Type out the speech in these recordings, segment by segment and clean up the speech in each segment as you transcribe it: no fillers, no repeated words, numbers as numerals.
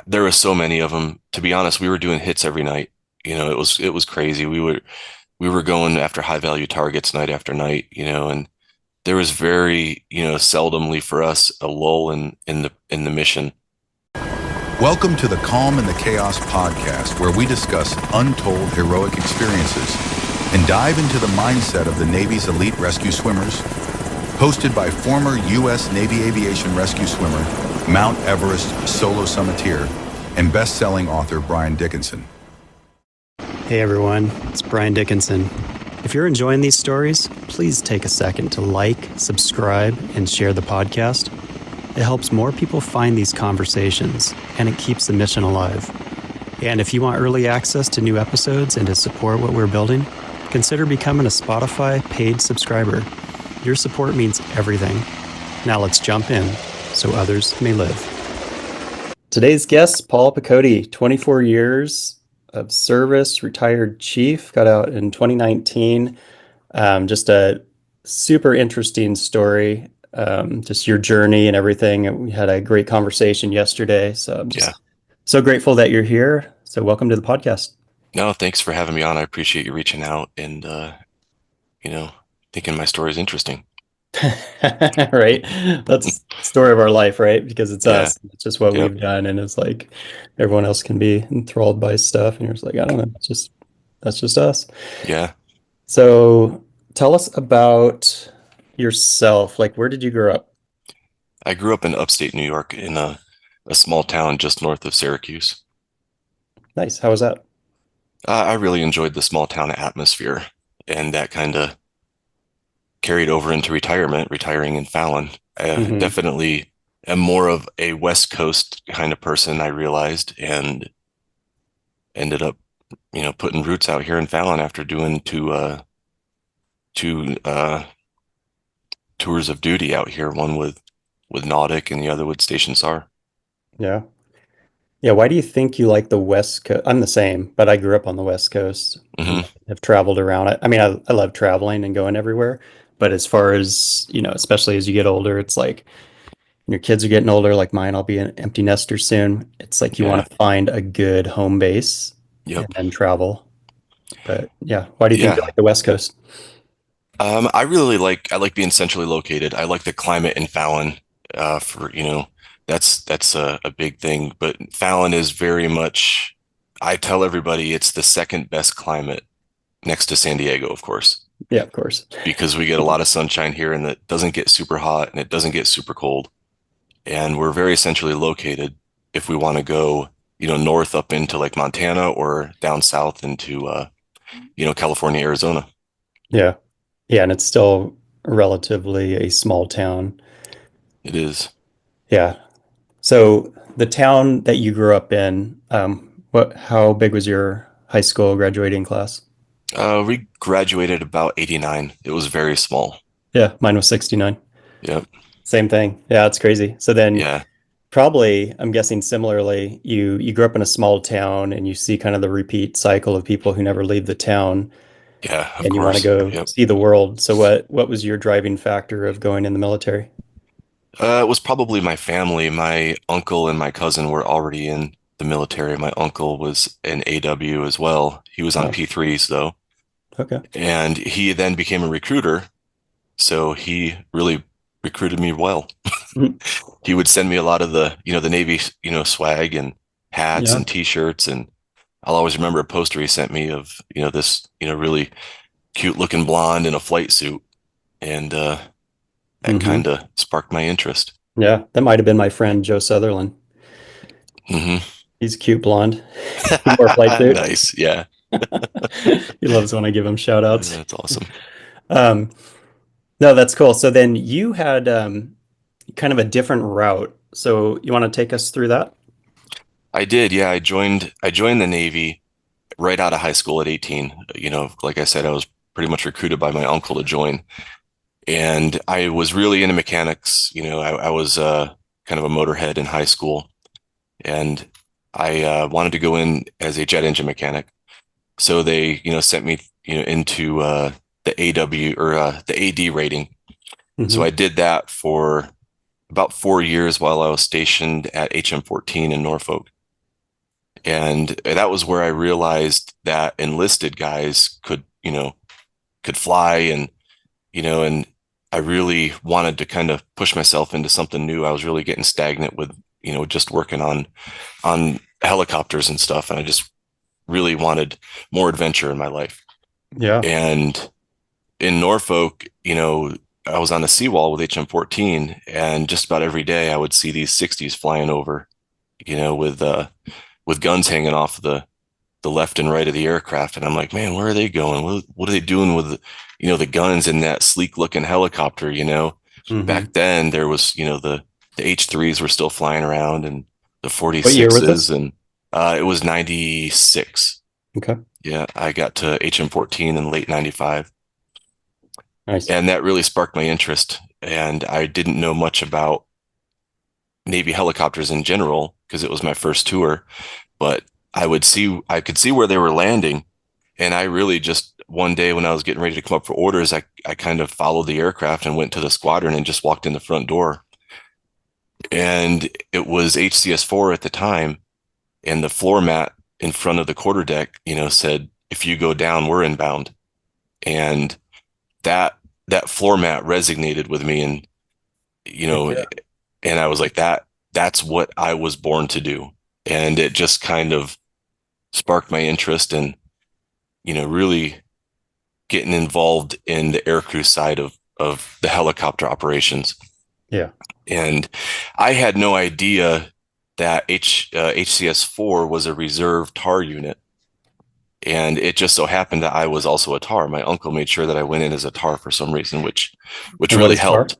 there were so many of them. To be honest, we were doing hits every night. It was crazy. We were going after high value targets night after night, and there was very, seldomly for us a lull in the mission. Welcome to the Calm in the Chaos podcast, where we discuss untold heroic experiences and dive into the mindset of the Navy's elite rescue swimmers. Hosted by former U.S. Navy Aviation rescue swimmer, Mount Everest solo summiteer, and best-selling author Brian Dickinson. Hey everyone, it's Brian Dickinson. If you're enjoying these stories, please take a second to like, subscribe, and share the podcast. It helps more people find these conversations, and it keeps the mission alive. And if you want early access to new episodes and to support what we're building, consider becoming a Spotify paid subscriber. Your support means everything. Now let's jump in so others may live. Today's guest, Paul Picotti, 24 years of service, retired chief, got out in 2019. Just a super interesting story, just your journey and everything. We had a great conversation yesterday, so I'm just so grateful that you're here. So welcome to the podcast. No, thanks for having me on. I appreciate you reaching out and, thinking my story is interesting. Right? That's the story of our life, right? Because it's us. It's just what Yep. we've done, and it's like everyone else can be enthralled by stuff, and you're just like, I don't know, that's just us. Yeah. So tell us about yourself. Like, where did you grow up? I grew up in upstate New York in a small town just north of Syracuse. Nice. How was that? I really enjoyed the small town atmosphere, and that kind of carried over into retiring in Fallon. Mhm. Definitely am more of a West Coast kind of person, I realized, and ended up, putting roots out here in Fallon after doing two tours of duty out here, one with Nautic and the other with Station SAR. Yeah. Yeah. Why do you think you like the West Coast? I'm the same, but I grew up on the West Coast and Hmm. have traveled around. I mean, I love traveling and going everywhere. But as far as, especially as you get older, it's like when your kids are getting older, like mine, I'll be an empty nester soon. It's like you Yeah. want to find a good home base and Yep. then travel. But yeah, why do you think you Yeah. like the West Coast? I like being centrally located. I like the climate in Fallon. That's a big thing. But Fallon is very much, I tell everybody it's the second best climate next to San Diego, of course, Yeah, of course. because we get a lot of sunshine here and it doesn't get super hot and it doesn't get super cold. And we're very centrally located if we want to go, north up into like Montana or down south into, California, Arizona. Yeah. Yeah, and it's still relatively a small town. It is. Yeah. So the town that you grew up in, how big was your high school graduating class? We graduated about 89. It was very small. Yeah, mine was 69. Yep. Same thing. Yeah, it's crazy. So then Yeah. probably, I'm guessing similarly, you grew up in a small town and you see kind of the repeat cycle of people who never leave the town Yeah, of and you want to course. go Yep. see the world. So what was your driving factor of going in the military? It was probably my family. My uncle and my cousin were already in the military. My uncle was an AW as well. He was on Oh, P3s though, okay. and he then became a recruiter. So he really recruited me well. Mhm. He would send me a lot of the Navy, swag and hats Yeah. and T-shirts, and I'll always remember a poster he sent me of, this, really cute looking blonde in a flight suit, and that Hmm. kind of sparked my interest. Yeah, that might have been my friend Joe Sutherland. Hmm. He's cute blonde. He wore a flight suit. Nice. Yeah. He loves when I give him shout outs. That's awesome. Um, no, that's cool. So then you had kind of a different route. So you want to take us through that? I did. Yeah. I joined the Navy right out of high school at 18. Like I said, I was pretty much recruited by my uncle to join. And I was really into mechanics. I was kind of a motorhead in high school. And I wanted to go in as a jet engine mechanic. So they, sent me, into the AW or the AD rating. So Hmm. I did that for about 4 years while I was stationed at HM14 in Norfolk. And that was where I realized that enlisted guys could fly and I really wanted to kind of push myself into something new. I was really getting stagnant with, just working on helicopters and stuff. And I just really wanted more adventure in my life. Yeah. And in Norfolk, I was on the seawall with HM-14, and just about every day I would see these 60s flying over, with guns hanging off the left and right of the aircraft. And I'm like, man, where are they going? What are they doing with, the guns in that sleek looking helicopter? Hmm. Back then there was, the H3s were still flying around and the What year was 46s, this? and it was 96. Okay. Yeah, I got to HM-14 in late 95, Nice. and that really sparked my interest. And I didn't know much about Navy helicopters in general because it was my first tour, but I could see where they were landing. And I really just one day when I was getting ready to come up for orders, I kind of followed the aircraft and went to the squadron and just walked in the front door. And it was HCS4 at the time. And the floor mat in front of the quarterdeck, said, if you go down, we're inbound. And that that floor mat resonated with me. And, you Heck know, yeah. and I was like, that's what I was born to do. And it just kind of sparked my interest in, really getting involved in the aircrew side of the helicopter operations. Yeah. And I had no idea that HCS4 was a reserve TAR unit. And it just so happened that I was also a TAR. My uncle made sure that I went in as a TAR for some reason, which And what really is TAR? helped.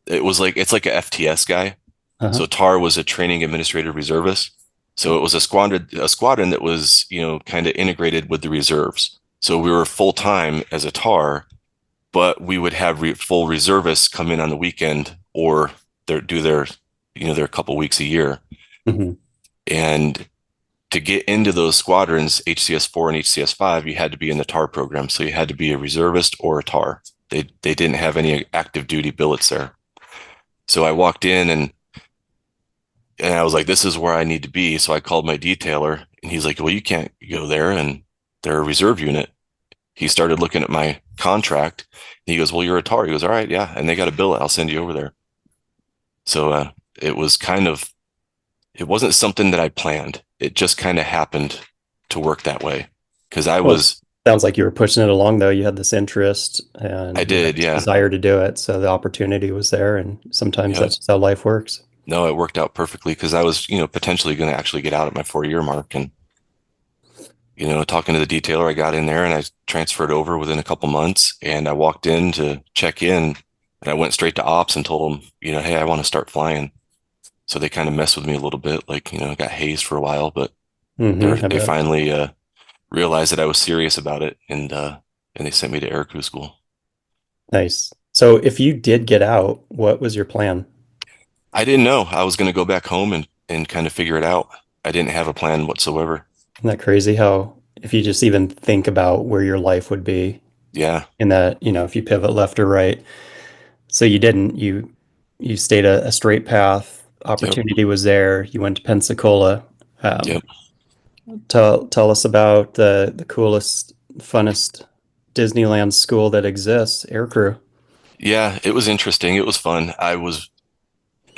It's like a FTS guy. Uh-huh. So TAR was a training administrative reservist. So it was a squadron that was, kind of integrated with the reserves. So we were full time as a TAR, but we would have full reservists come in on the weekend or do their couple weeks a year. Hmm. And to get into those squadrons, HCS4 and HCS5, you had to be in the TAR program. So you had to be a reservist or a TAR. They didn't have any active duty billets there. So I walked in and I was like, this is where I need to be. So I called my detailer and he's like, well, you can't go there. And they're a reserve unit. He started looking at my contract. He goes, well, you're a TAR. He goes, all right, yeah. And they got a billet. I'll send you over there. So it was it wasn't something that I planned. It just kind of happened to work that way. Cause Well, sounds like you were pushing it along though. You had this interest I and you had did. this Yeah. desire to do it. So the opportunity was there. And sometimes Yeah. that's just how life works. No, it worked out perfectly because I was, potentially going to actually get out at my 4 year mark. And, talking to the detailer, I got in there and I transferred over within a couple months and I walked in to check in and I went straight to ops and told them, hey, I want to start flying. So they kind of messed with me a little bit, like, I got hazed for a while, but I they bet. finally realized that I was serious about it and they sent me to aircrew school. Nice. So if you did get out, what was your plan? I didn't know I was going to go back home and kind of figure it out. I didn't have a plan whatsoever. Isn't that crazy how if you just even think about where your life would be Yeah. in that, if you pivot left or right. So you didn't, you stayed a straight path. Yep. Opportunity was there. You went to Pensacola. Um, Yep. tell us about the coolest, funnest Disneyland school that exists, Aircrew. Yeah. It was interesting. It was fun. I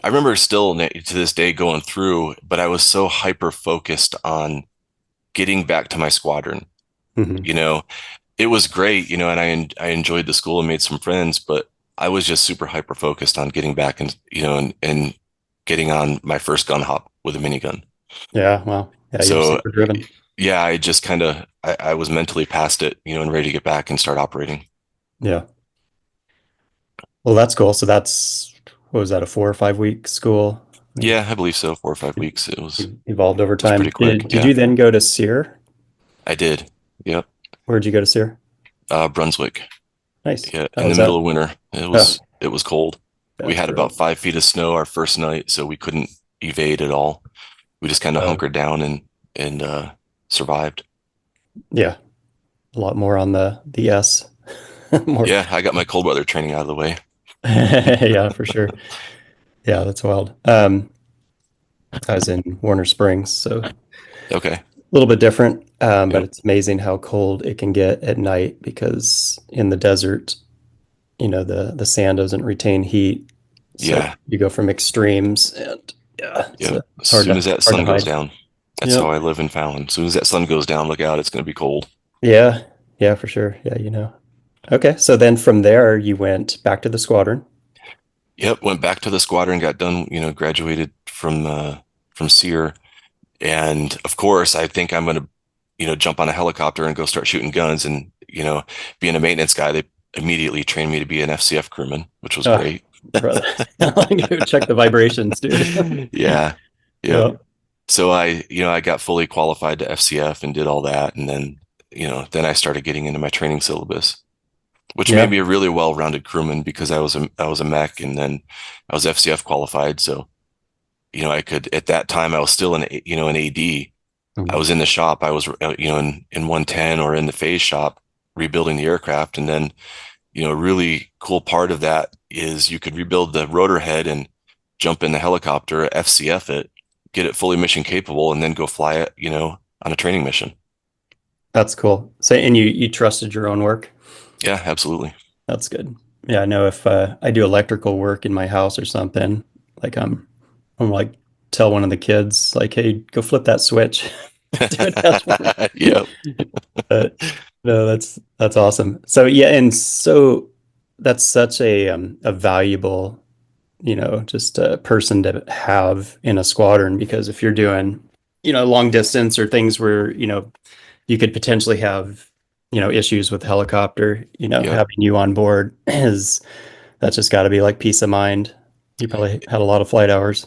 remember still to this day going through, but I was so hyper focused on getting back to my squadron. Hmm. You know, it was great, and I enjoyed the school and made some friends, but I was just super hyper focused on getting back and getting on my first gun hop with a minigun. Yeah, well, yeah, you were So super driven. yeah, I just kind of I was mentally past it, and ready to get back and start operating. Yeah. Well, that's cool. So that's, what was that, a 4 or 5 week school? I mean, Yeah, I believe so. 4 or 5 weeks. It was evolved over pretty time. quick. Did Yeah, you then go to SEER? I did. Yep. Where'd you go to SEER? Brunswick. Nice. Yeah, How in the was middle that? of winter. It Oh, was it was cold. We that's had brutal. about 5 feet of snow our first night, so we couldn't evade at all. We just kind of Uh, hunkered down and survived. yeah, a lot more on the S. More. Yeah, I got my cold weather training out of the way. Yeah, for sure. Yeah, that's wild. I was in Warner Springs, so Okay. little bit different, but Yep. it's amazing how cold it can get at night because in the desert, the sand doesn't retain heat, so Yeah. you go from extremes, and yeah, Yep. As it's hard soon to as that hard to sun goes hide. down, that's how Yep. I live in Fallon. As soon as that sun goes down, look out, it's going to be cold. Yeah. Yeah, for sure. Yeah, Okay, so then from there you went back to the squadron. Yep. Went back to the squadron, got done, graduated from SEER. And of course, I think I'm going to, jump on a helicopter and go start shooting guns. And, being a maintenance guy, they immediately trained me to be an FCF crewman, which was Oh, great. brother. I'm gonna check the vibrations, dude. Yeah. Yep. Yeah. So I got fully qualified to FCF and did all that. And then I started getting into my training syllabus, which made Yeah. me a really well-rounded crewman because I was a mech and then I was FCF qualified. So, I could, at that time, I was still an AD. I Mhm. was in the shop. I was, in 110 or in the phase shop rebuilding the aircraft. And then, a really cool part of that is you could rebuild the rotor head and jump in the helicopter, FCF it, get it fully mission capable, and then go fly it, on a training mission. That's cool. So, and you trusted your own work? Yeah, absolutely. That's good. Yeah, I know if I do electrical work in my house or something, like I'm like tell one of the kids like, "Hey, go flip that switch." Do a test for me. Yep. But no, that's awesome. So yeah, and so that's such a valuable, just a person to have in a squadron because if you're doing, long distance or things where, you could potentially have, issues with the helicopter, Yep. having you on board is that's just got to be like peace of mind. You probably had a lot of flight hours.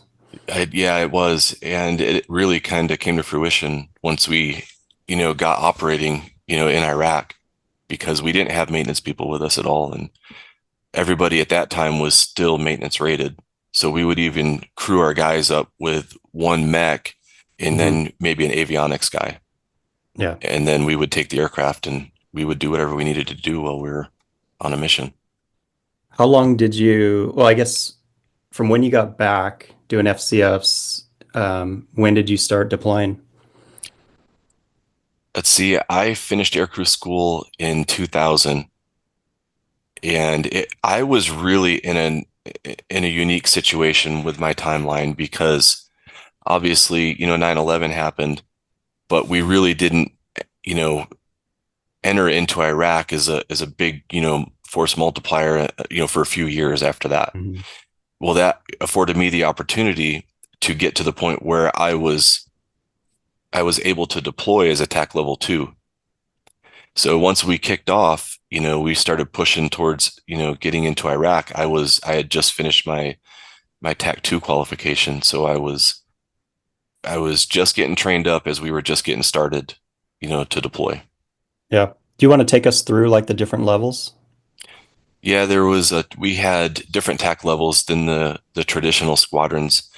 Yeah, it was. And it really kind of came to fruition once we, got operating, in Iraq because we didn't have maintenance people with us at all. And everybody at that time was still maintenance rated. So we would even crew our guys up with one mech and Hmm. then maybe an avionics guy. Yeah. And then we would take the aircraft and we would do whatever we needed to do while we were on a mission. How long did you, well, I guess from when you got back doing FCFs, when did you start deploying? Let's see, I finished aircrew school in 2000 and I was really in a unique situation with my timeline because obviously, 9/11 happened, but we really didn't, you know, enter into Iraq as a big, force multiplier, for a few years after that. Mhm. Well, that afforded me the opportunity to get to the point where I was able to deploy as a TAC level 2. So once we kicked off, we started pushing towards, getting into Iraq. I had just finished my TAC 2 qualification, so I was just getting trained up as we were just getting started, to deploy. Yeah. Do you want to take us through like the different levels? Yeah, we had different TAC levels than the traditional squadrons.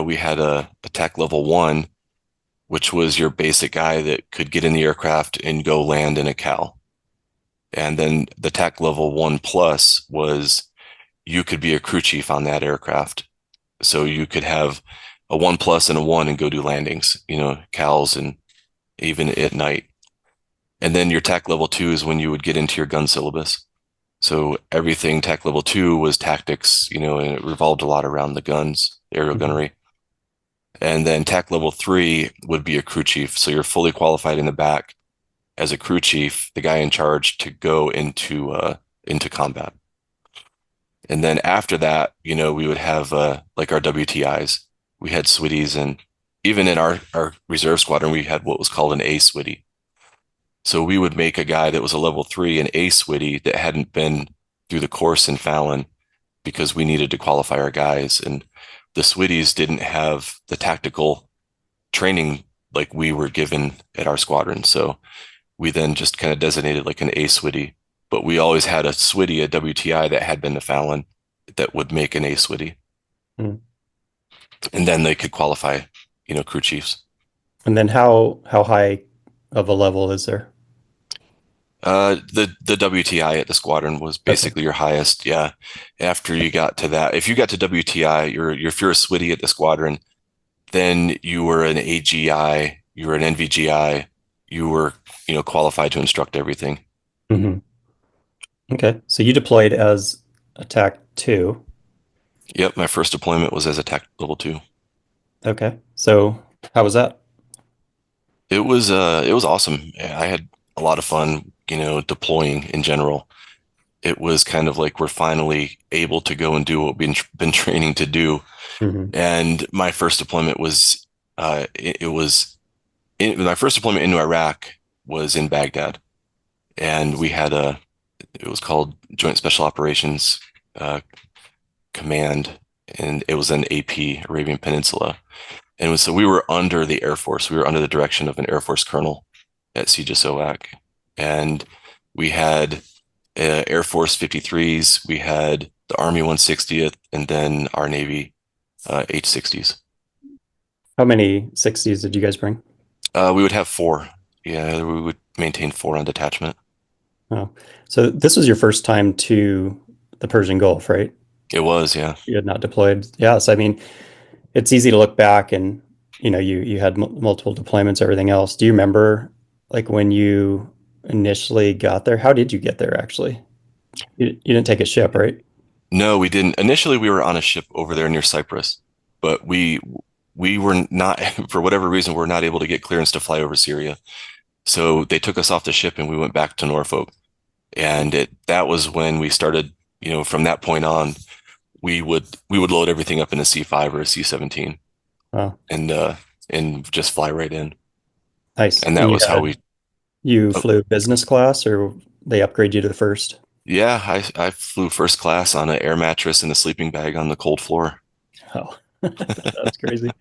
We had a TAC level 1, which was your basic guy that could get in the aircraft and go land in a CAL. And then the TAC level 1 plus was you could be a crew chief on that aircraft. So you could have a 1 plus and a 1 and go do landings, CALs and even at night. And then your TAC level 2 is when you would get into your gun syllabus. So everything TAC level 2 was tactics, and it revolved a lot around the guns, aerial Mhm. gunnery. And then TAC level 3 would be a crew chief. So you're fully qualified in the back as a crew chief, the guy in charge to go into combat. And then after that, we would have like our WTIs. We had SWITties, and even in our reserve squadron, we had what was called an A SWITty. So we would make a guy that was a level 3 an A SWITty that hadn't been through the course in Fallon because we needed to qualify our guys. And the SWITties didn't have the tactical training like we were given at our squadron. So we then just kind of designated like an A SWITty, but we always had a SWITty, a WTI that had been to Fallon that would make an A SWITty. Mhm. And then they could qualify, crew chiefs. And then how high of a level is there? The WTI at the squadron was Okay. basically your highest. Yeah. After you got to that, if you got to WTI, if you're a SWITty at the squadron, then you were an AGI you were an NVGI, you were, qualified to instruct everything. Hmm. Okay. So you deployed as a TAC 2. Yep, my first deployment was as a tech level two. Okay. So how was that? It was awesome. I had a lot of fun, deploying in general. It was kind of like we're finally able to go and do what we've been training to do. Hmm. And my first deployment was it was my first deployment into Iraq was in Baghdad, and we had it was called Joint Special Operations uh, Command, and it was an AP, Arabian Peninsula. And so we were under the Air Force. We were under the direction of an Air Force colonel at CSAR. And we had Air Force 53s, we had the Army 160th, and then our Navy H-60s. How many 60s did you guys bring? We would have four. Yeah, we would maintain four on detachment. Oh, so this was your first time to the Persian Gulf, right? It was, yeah. You had not deployed. Yes, I mean, it's easy to look back and you had multiple deployments, everything else. Do you remember like when you initially got there? How did you get there actually? You didn't take a ship, right? No, we didn't. Initially, we were on a ship over there near Cyprus, but we were not, for whatever reason, we're not able to get clearance to fly over Syria. So they took us off the ship and we went back to Norfolk. And that was when we started, from that point on, we would load everything up in a C5 or a C-17 Wow, and just fly right in. nice. And And that was how we you oh, flew business class or they upgrade you to the first? yeah, I flew first class on an air mattress and a sleeping bag on the cold floor. Oh, that's crazy.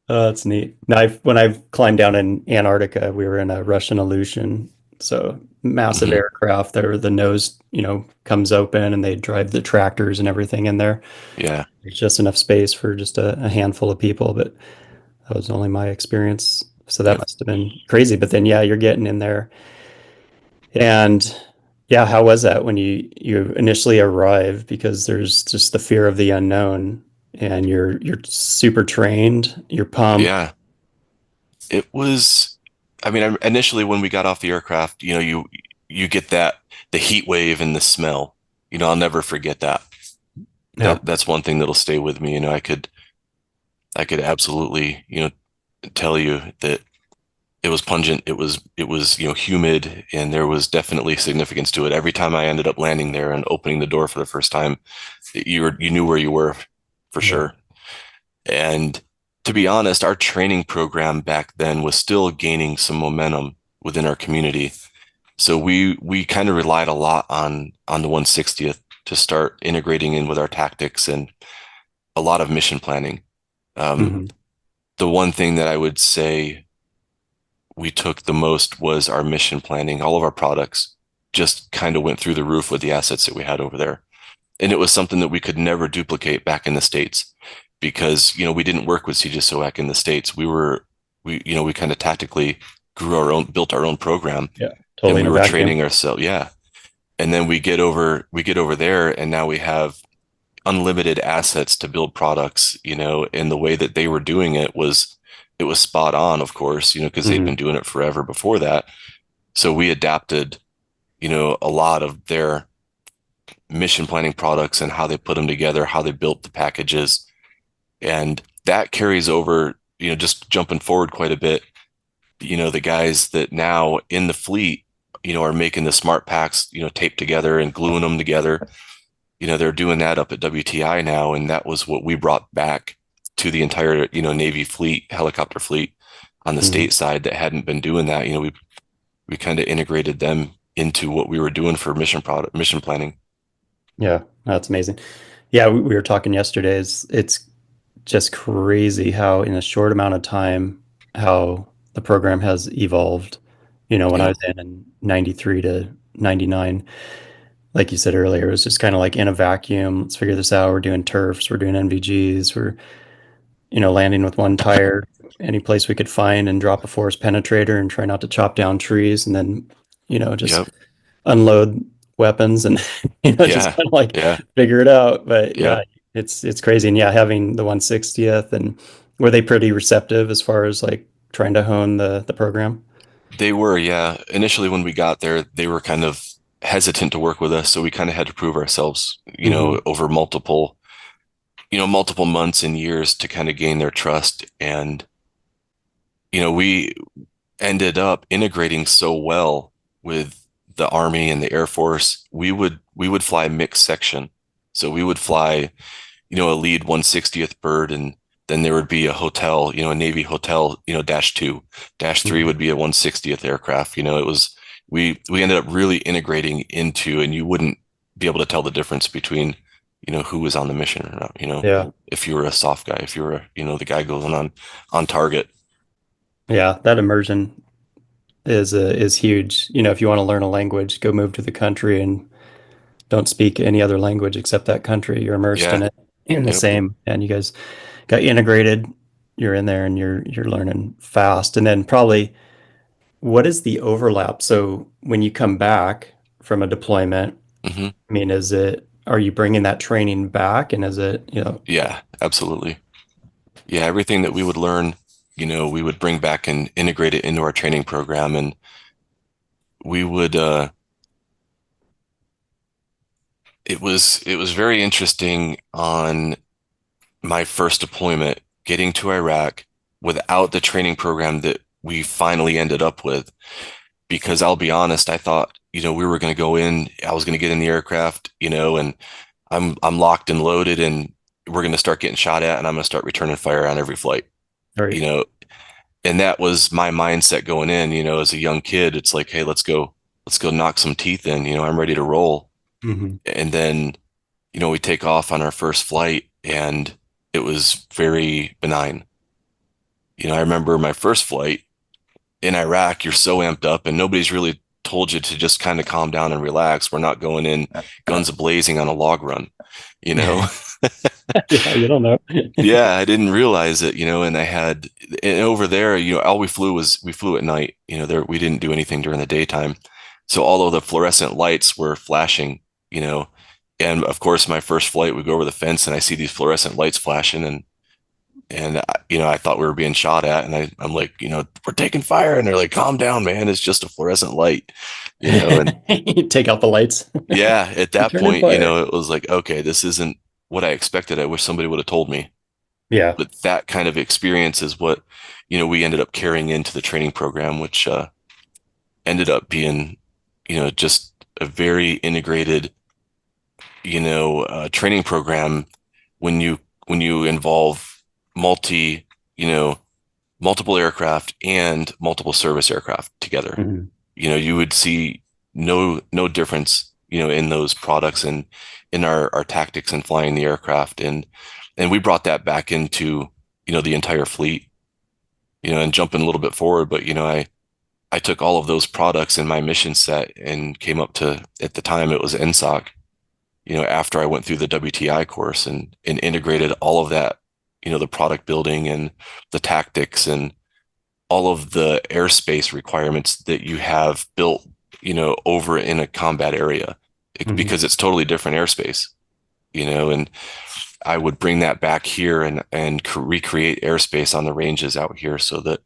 Oh, that's neat. Now, when I've climbed down in Antarctica, we were in a Russian Aleutian, so massive Hmm. aircraft. There, the nose, comes open, and they drive the tractors and everything in there. Yeah, There's just enough space for just a handful of people, but that was only my experience. So that yep, must have been crazy. But then, yeah, you're getting in there, and yeah, how was that when you initially arrive? Because there's just the fear of the unknown, and you're super trained, you're pumped. yeah. It was. I mean, initially when we got off the aircraft, you get the heat wave and the smell. I'll never forget that. Yeah. That's one thing that'll stay with me. I could absolutely, tell you that it was pungent. It was humid, and there was definitely significance to it. Every time I ended up landing there and opening the door for the first time, you knew where you were for Yeah. sure. And to be honest, our training program back then was still gaining some momentum within our community. So we kind of relied a lot on the 160th to start integrating in with our tactics and a lot of mission planning. Um, Hmm. the one thing that I would say we took the most was our mission planning. All of our products just kind of went through the roof with the assets that we had over there. And it was something that we could never duplicate back in the States because, we didn't work with CJSOAC in the States. We kind of tactically built our own program, Yeah. and Totally in we a were vacuum. training ourselves. Yeah. And then we get over there, and now we have unlimited assets to build products, and the way that they were doing it was spot on, of course, because they'd been Hmm. doing it forever before that. So we adapted, a lot of their mission planning products and how they put them together, how they built the packages. And that carries over, just jumping forward quite a bit, the guys that now in the fleet, are making the smart packs, taped together and gluing them together. They're doing that up at WTI now. And that was what we brought back to the entire, Navy fleet, helicopter fleet on the Hmm. state side that hadn't been doing that. We kind of integrated them into what we were doing for mission planning. Yeah, that's amazing. Yeah, we were talking yesterday. It's just crazy how in a short amount of time how the program has evolved. When I Yeah. was in 93 to 99, like you said earlier, it was just kind of like in a vacuum. Let's figure this out. We're doing turfs, we're doing NVGs, we're landing with one tire any place we could find and drop a force penetrator and try not to chop down trees and then, just Yep. unload weapons and just Yeah. kind of like Yeah. figure it out. But yeah, Yep. it's crazy. And yeah, having the 160th, and were they pretty receptive as far as like trying to hone the program? They were, yeah. Initially, when we got there, they were kind of hesitant to work with us, so we kind of had to prove ourselves, Hmm. over multiple months and years to kind of gain their trust. And, we ended up integrating so well with the Army and the Air Force. We would fly mixed section. So we would fly, a lead 160th bird, and then there would be a hotel, a Navy hotel, dash two, dash three Hmm. would be a 160th aircraft. It was we ended up really integrating into, and you wouldn't be able to tell the difference between, who was on the mission or not, Yeah. if you were a soft guy, if you were, the guy going on target. Yeah, that immersion is huge. If you want to learn a language, go move to the country and don't speak any other language except that country. You're immersed in Yeah. it in the Yep. same, and you guys got integrated. You're in there and you're learning fast. And then probably what is the overlap? So when you come back from a deployment, Hmm. I mean, are you bringing that training back and is it, Yeah, absolutely. Yeah, everything that we would learn, we would bring back and integrate it into our training program. And we would it was very interesting on my first deployment getting to Iraq without the training program that we finally ended up with, because I'll be honest, I thought, we were going to go in, I was going to get in the aircraft, and I'm locked and loaded, and we're going to start getting shot at, and I'm going to start returning fire on every flight, you right? know, and that was my mindset going in, as a young kid. It's like, hey, let's go knock some teeth in, I'm ready to roll. Hmm. And then, we take off on our first flight, and it was very benign. I remember my first flight in Iraq, you're so amped up, and nobody's really told you to just kind of calm down and relax. We're not going in guns blazing on a log run, you know? Yeah, you don't know. Yeah, I didn't realize it, and and over there, all we flew at night, there, we didn't do anything during the daytime. So all of the fluorescent lights were flashing, you know, and of course, my first flight, we go over the fence and I see these fluorescent lights flashing, and I thought we were being shot at, and I'm like, we're taking fire, and they're like, calm down, man, it's just a fluorescent light, and You take out the lights. yeah, at that Return in point, fire. it was like, okay, this isn't what I expected. I wish somebody would have told me. Yeah. But that kind of experience is what, we ended up carrying into the training program, which ended up being, just a very integrated, training program when you involve multi, you know, multiple aircraft and multiple service aircraft together. Hmm. You would see no difference, in those products and in our tactics and flying the aircraft. And we brought that back into, the entire fleet, and jumping a little bit forward, but I took all of those products in my mission set and came up to, at the time it was NSOC, after I went through the WTI course and integrated all of that, the product building and the tactics and all of the airspace requirements that you have built, over in a combat area, Hmm. because it's totally different airspace, and I would bring that back here and recreate airspace on the ranges out here so that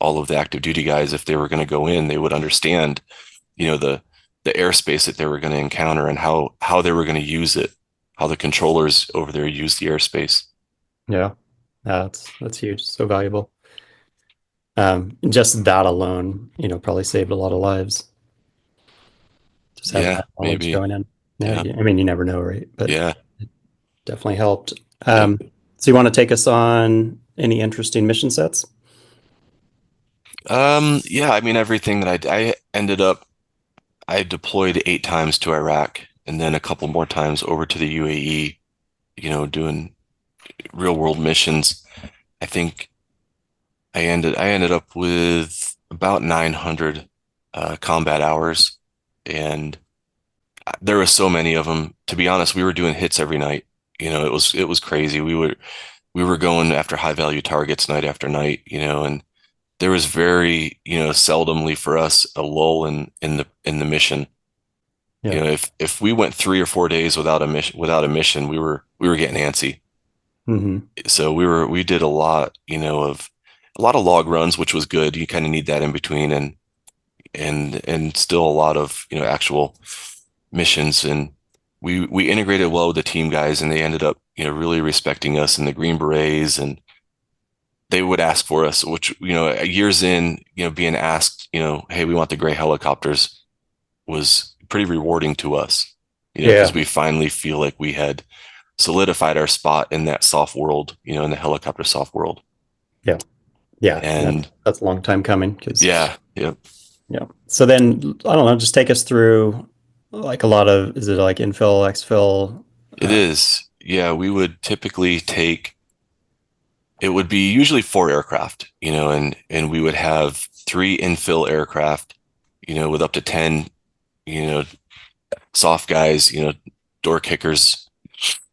all of the active duty guys, if they were going to go in, they would understand, the airspace that they were going to encounter and how they were going to use it, how the controllers over there use the airspace. Yeah. That's huge. So valuable. Just that alone, probably saved a lot of lives. Just having Yeah, that knowledge maybe. going in. Yeah. Yeah. I mean, you never know, right? But Yeah. definitely helped. Yep. So you want to take us on any interesting mission sets? Yeah, I mean, everything that I ended up, I deployed 8 times to Iraq and then a couple more times over to the UAE, doing real world missions. I think I ended up with about 900 combat hours, and there were so many of them. To be honest, we were doing hits every night. It was crazy. We were going after high value targets night after night, and there was very, seldomly for us a lull in the mission. Yeah. If we went 3 or 4 days without a mission, we were getting antsy. Hmm. So we did a lot, of a lot of log runs, which was good. You kind of need that in between, and still a lot of actual missions. And we integrated well with the team guys, and they ended up really respecting us and the Green Berets, and they would ask for us, which years in being asked, hey, we want the gray helicopters, was pretty rewarding to us, because Yeah. we finally feel like we had solidified our spot in that soft world, in the helicopter soft world. Yeah. Yeah. And That's a long time coming because, yeah, yeah, yeah. So then, I don't know, just take us through like a lot of, is it like infill, exfil? it is. Yeah, we would typically take, it would be usually 4 aircraft, and we would have 3 infill aircraft, with up to 10, you know, soft guys, door kickers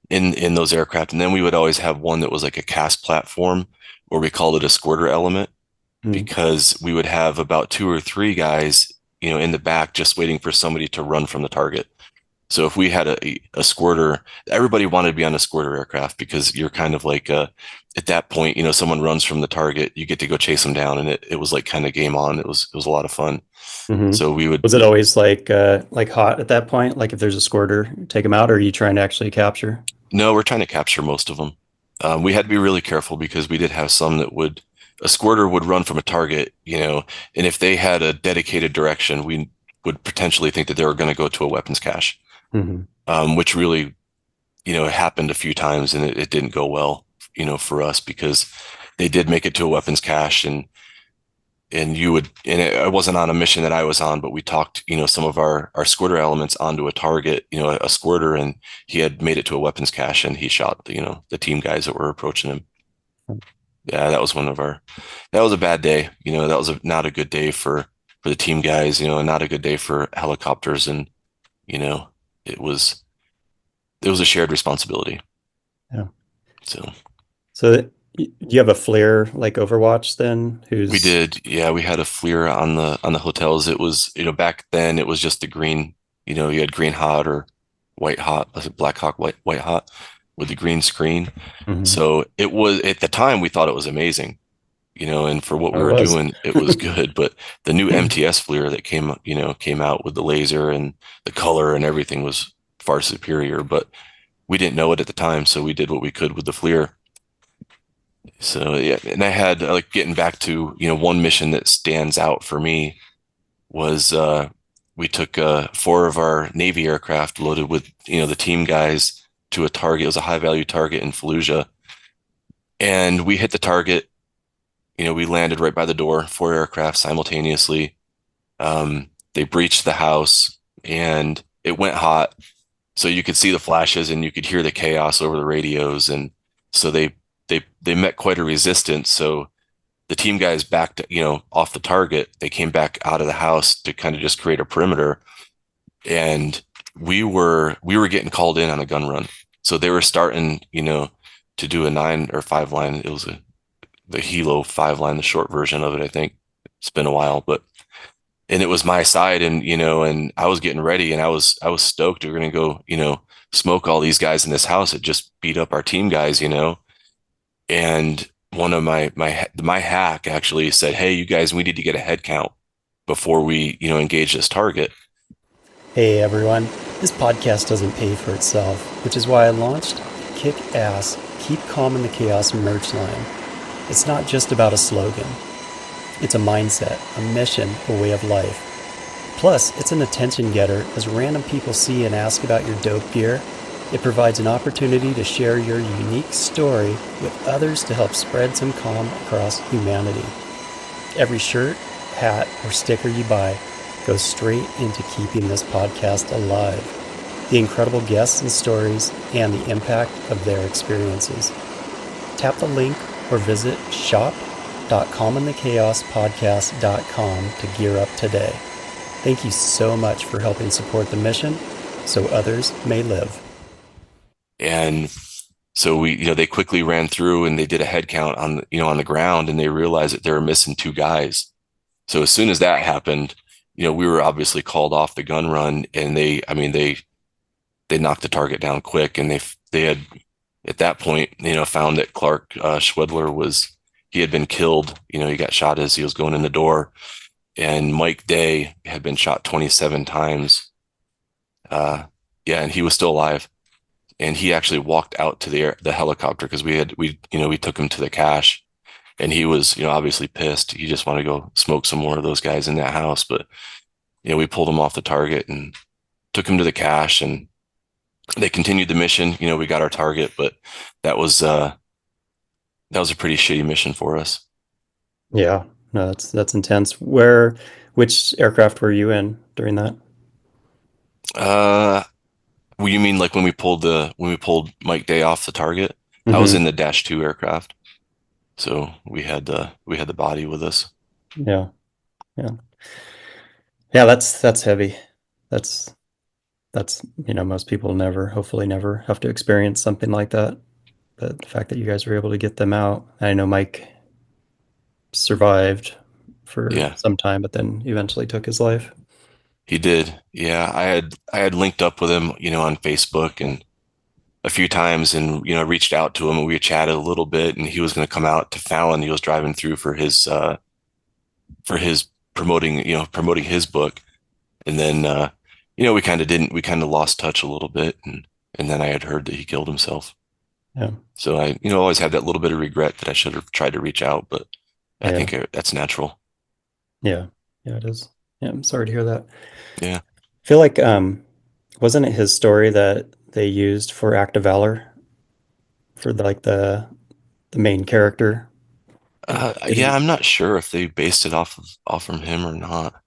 in those aircraft. And then we would always have one that was like a cast platform, or we called it a squirter element, Mm. because we would have about 2 or 3 guys, in the back just waiting for somebody to run from the target. So if we had a squirter, everybody wanted to be on a squirter aircraft, because you're kind of like, at that point, someone runs from the target, you get to go chase them down, and it was like kind of game on. It was a lot of fun. Mhm. So we would, Was it always like hot at that point? Like if there's a squirter, take them out, or are you trying to actually capture? no, we're trying to capture most of them. We had to be really careful, because we did have some that a squirter would run from a target, and if they had a dedicated direction, we would potentially think that they were going to go to a weapons cache, Mhm. which really, happened a few times, and it didn't go well, for us, because they did make it to a weapons cache, and it wasn't on a mission that I was on, but we talked, some of our squirter elements onto a target, a squirter, and he had made it to a weapons cache, and he shot, the team guys that were approaching him. Yeah, that was a bad day. That was not a good day for the team guys, and not a good day for helicopters. And, you know, it was, it was a shared responsibility. Yeah. So So do you have a FLIR like Overwatch then? we Who's did, yeah, we had a FLIR on the hotels. It was, back then it was just the green, you had green hot or white hot, was it black hawk, white hot with the green screen. Mhm. So it was, at the time we thought it was amazing, and for what we It were was. doing, it was good. But the new MTS FLIR that came out with the laser and the color and everything was far superior, but we didn't know it at the time. So we did what we could with the FLIR. So yeah, and I had, like, getting back to, one mission that stands out for me was, we took 4 of our Navy aircraft loaded with, the team guys to a target. It was a high value target in Fallujah. And we hit the target, we landed right by the door, 4 aircraft simultaneously. They breached the house and it went hot. So you could see the flashes and you could hear the chaos over the radios. And so they met quite a resistance. So the team guys backed, off the target. They came back out of the house to kind of just create a perimeter. And we were getting called in on a gun run. So they were starting, to do a 9 or 5 line. It was the Hilo 5 line, the short version of it, I think. It's been a while, but and it was my side, and and I was getting ready, and I was stoked. We were gonna go, smoke all these guys in this house that just beat up our team guys, and one of my hack actually said, "Hey, you guys, we need to get a head count before we, engage this target." Hey everyone, this podcast doesn't pay for itself, which is why I launched Kick Ass, Keep Calm in the Chaos merch line. It's not just about a slogan. It's a mindset, a mission, a way of life. Plus, it's an attention getter as random people see and ask about your dope gear. It provides an opportunity to share your unique story with others to help spread some calm across humanity. Every shirt, hat, or sticker you buy goes straight into keeping this podcast alive, the incredible guests and stories, and the impact of their experiences. Tap the link or visit shop.calminthechaospodcast.com to gear up today. Thank you so much for helping support the mission so others may live. And so they quickly ran through and they did a head count on, on the ground, and they realized that they were missing 2 guys. So as soon as that happened, we were obviously called off the gun run, and they knocked the target down quick, and they had at that point, found that Clark Schwedler he had been killed. He got shot as he was going in the door. And Mike Day had been shot 27 times. Yeah, and he was still alive. And he actually walked out to the helicopter because we took him to the cache, and he was obviously pissed. He just wanted to go smoke some more of those guys in that house. But we pulled him off the target and took him to the cache, and they continued the mission. We got our target, but that was uh that was a pretty shitty mission for us. Yeah. No, that's intense. Which aircraft were you in during that? Uh, well, you mean like when we pulled Mike Day off the target? I was Hmm. in the Dash 2 aircraft, so we had the body with us. Yeah. Yeah. Yeah, that's heavy. That's most people hopefully never have to experience something like that. But the fact that you guys were able to get them out, I know Mike survived for Yeah, some time, but then eventually took his life. he did. Yeah, I had linked up with him, on Facebook and a few times, and reached out to him, and we chatted a little bit, and he was going to come out to Fallon. He was driving through for his promoting his book, and then we kind of lost touch a little bit, and then I had heard that he killed himself. Yeah. So I always had that little bit of regret that I should have tried to reach out, but I Yeah. think that's natural. Yeah. Yeah, it is. Yeah, I'm sorry to hear that. Yeah. I feel like wasn't it his story that they used for Act of Valor for the main character? Or did Yeah, he? I'm not sure if they based it off from him or not.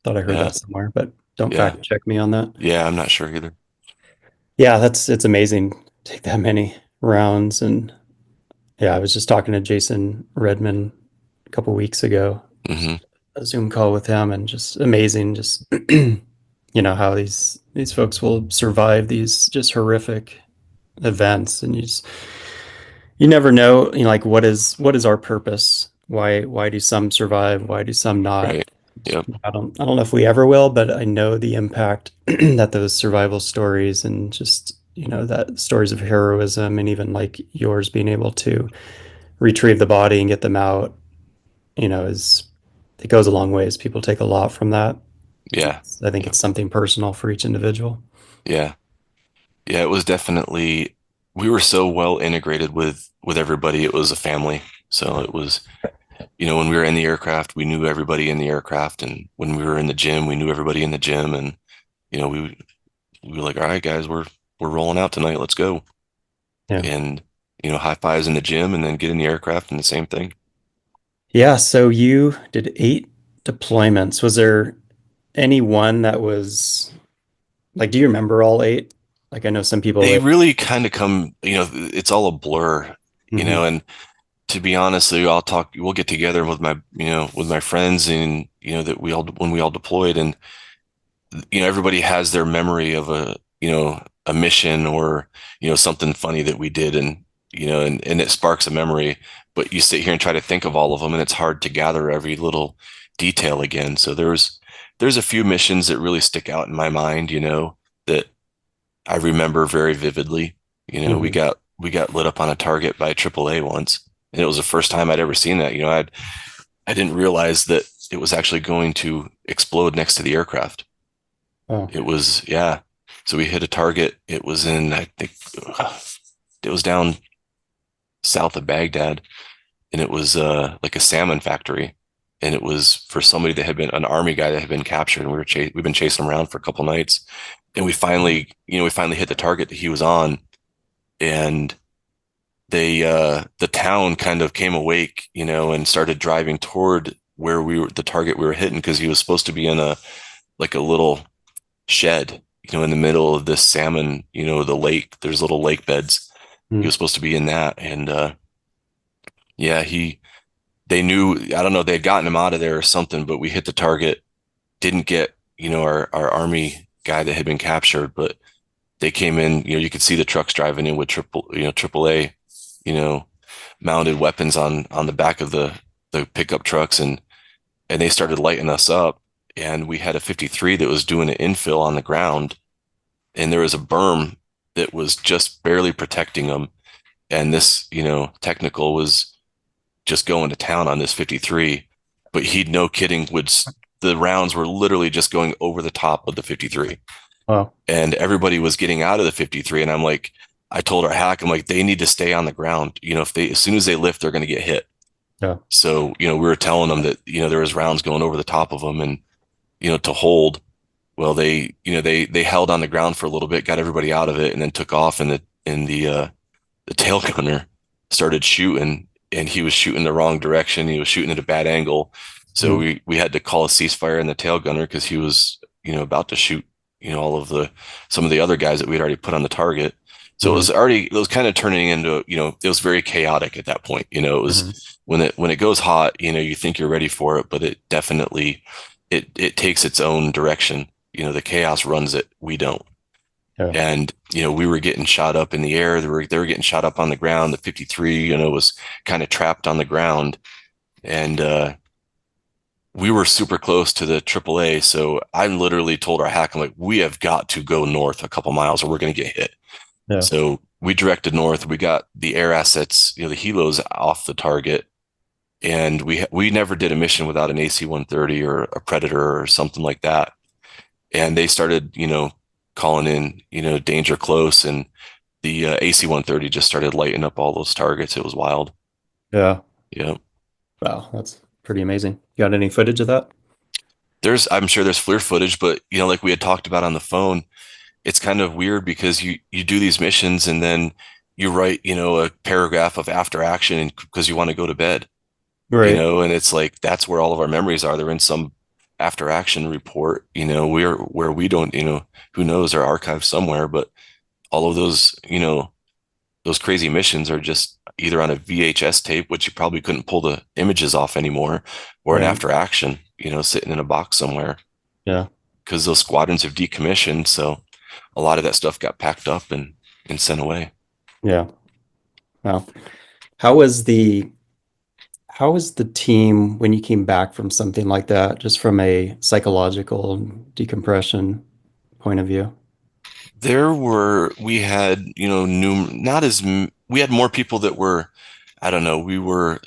Thought I heard Yeah. that somewhere, but don't Yeah. fact check me on that. Yeah, I'm not sure either. Yeah, it's amazing. Take that many rounds, and yeah, I was just talking to Jason Redman a couple weeks ago, Hmm. just a Zoom call with him, and just amazing, just how these folks will survive these just horrific events, and you never know, like what is our purpose? Why do some survive? Why do some not? Right. Yep. I don't know if we ever will, but I know the impact that those survival stories and just that stories of heroism and even like yours being able to retrieve the body and get them out, is it goes a long ways. People take a lot from that. Yeah. I think Yep. it's something personal for each individual. Yeah. Yeah, it was definitely we were so well integrated with everybody. It was a family. So it was, when we were in the aircraft, we knew everybody in the aircraft, and when we were in the gym, we knew everybody in the gym, and we were like, all right, guys, we're rolling out tonight. Let's go. Yeah. And high fives in the gym, and then get in the aircraft, and the same thing. Yeah. So you did 8 deployments. Was there any one that was like, do you remember all 8? Like, I know some people They that, really kind of come, it's all a blur, Mhm. and to be honest, we'll get together with my friends, and that when we all deployed, and everybody has their memory of a mission, or something funny that we did, and and it sparks a memory, but you sit here and try to think of all of them, and it's hard to gather every little detail again. So there's a few missions that really stick out in my mind, that I remember very vividly. We Mhm. got lit up on a target by AAA once, and it was the first time I'd ever seen that. I didn't realize that it was actually going to explode next to the aircraft. Oh, It was, yeah. So we hit a target. It was in, I think, it was down south of Baghdad, and it was like a salmon factory. And it was for somebody that had been an army guy that had been captured, and we've been chasing him around for a couple nights. And we finally hit the target that he was on, and the town kind of came awake, and started driving toward where the target we were hitting, because he was supposed to be in a little shed, in the middle of this salmon, the lake. There's little lake beds. He mm, was supposed to be in that, and yeah, they knew. I don't know. They had gotten him out of there or something, but we hit the target. Didn't get our army guy that had been captured, but they came in. You could see the trucks driving in with triple A, you know, mounted weapons on the back of the pickup trucks, and they started lighting us up. And we had a 53 that was doing an infill on the ground, and there was a berm that was just barely protecting them. And this technical was just going to town on this 53, but he, no kidding, the rounds were literally just going over the top of the 53, Wow. and everybody was getting out of the 53. And I'm like, I told our hack, I'm like, they need to stay on the ground. If they, as soon as they lift, they're going to get hit. Yeah. So, we were telling them that, there was rounds going over the top of them, and, to hold. Well, they held on the ground for a little bit, got everybody out of it, and then took off. And the tail gunner started shooting, and he was shooting the wrong direction. He was shooting at a bad angle. So Mm. we had to call a ceasefire in the tail gunner because he was, about to shoot, all of some of the other guys that we'd already put on the target. So Hmm. it was kind of turning into, it was very chaotic at that point. It was Hmm. when it goes hot, you think you're ready for it, but it definitely, it takes its own direction. The chaos runs it. We don't. Yeah. And, we were getting shot up in the air. They were getting shot up on the ground. The 53, was kind of trapped on the ground. And we were super close to the AAA. So I literally told our hack, I'm like, we have got to go north a couple miles or we're going to get hit. Yeah. So we directed north. We got the air assets, the helos off the target. And we never did a mission without an AC-130 or a Predator or something like that. And they started, calling in, danger close, and the AC-130 just started lighting up all those targets. It was wild. Yeah. Yeah. Wow. That's pretty amazing. You got any footage of that? I'm sure there's FLIR footage, but like we had talked about on the phone, it's kind of weird because you do these missions and then you write, a paragraph of after action because you want to go to bed, Right. and it's like that's where all of our memories are. They're in some after action report, we're where we don't, who knows, our archive somewhere, but all of those, those crazy missions are just either on a VHS tape, which you probably couldn't pull the images off anymore, or an Right. after action, sitting in a box somewhere Yeah. because those squadrons have decommissioned. So a lot of that stuff got packed up and sent away. Yeah. Wow. How was the how was the team when you came back from something like that, just from a psychological decompression point of view? We had, not as, we had more people that were, I don't know, we were